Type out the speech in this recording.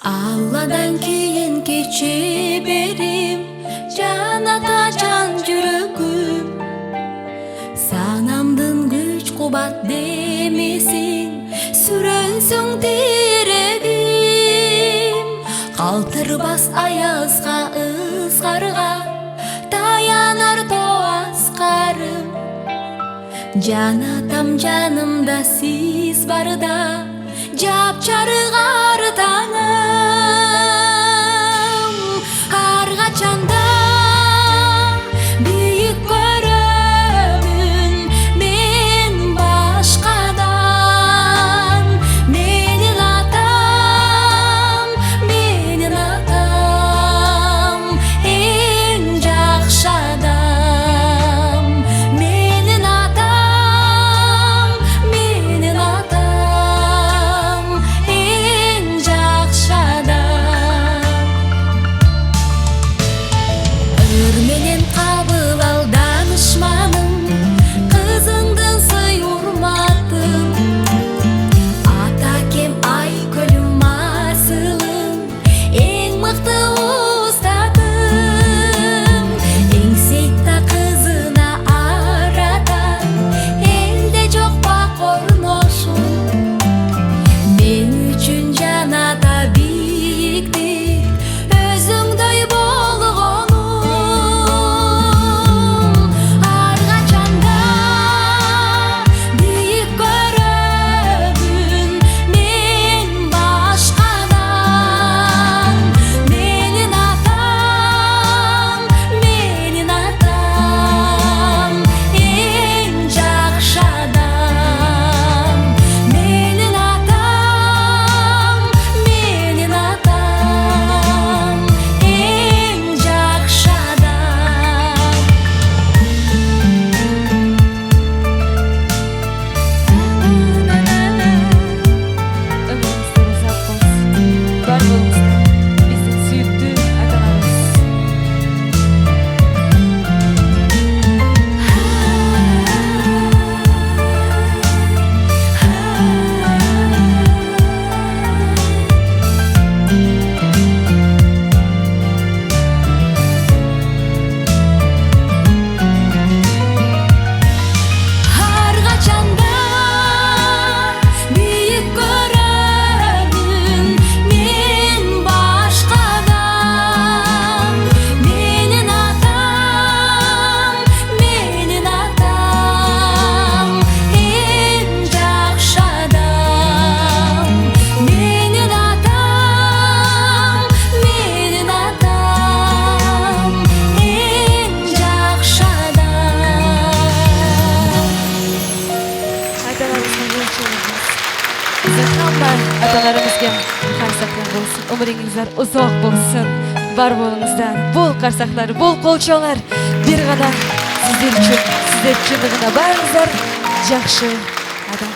Алладан кейін кече берим, жаната жан жүрөгүм. Санамдын күч кубат демесин, сүрөнсүң тирегим. Калтырбас аязга, ызгарга, таянар тоас карым. Жанатам жанымда сиз барда, жапчарыгар таңым. Ар качанда бийик көрөмүн мен башкадан. Менин атам эң жакшы адам. Менин атам эң жакшы адам. Ыр менен кабыл ал данышманым, кызыңдын сый урматын. Ата кем айкөлүм асылым, эң мыкты устатым. Эң сейта кызына арата, элде жок ба корношум. Мен үчүн жаната бийиктик, өзүңдөй болгонум. Ар качанда бийик көрөмүн мен башкадан. Менин атам эң жакшы адам. Менин атам эң жакшы адам. Ömrünüzde uzak olsun. Var olunuzda bizim süydü ata-anamız. Ар качанда бийик көрөмүн мен башкадан. Менин атам эң жакшы адам. Менин атам эң жакшы адам. Ата-anamızın gençlerimiz. Sizin hamlar ata-anamızga qarsaklar bolsun. Ömrüңүздөр uzak bolsun. Бар болуңуздар. Бул карсактар, бул колчоңор. Бир гана сиздер үчүн, сиздер чындыгында барыңыздар. Жакшы адам.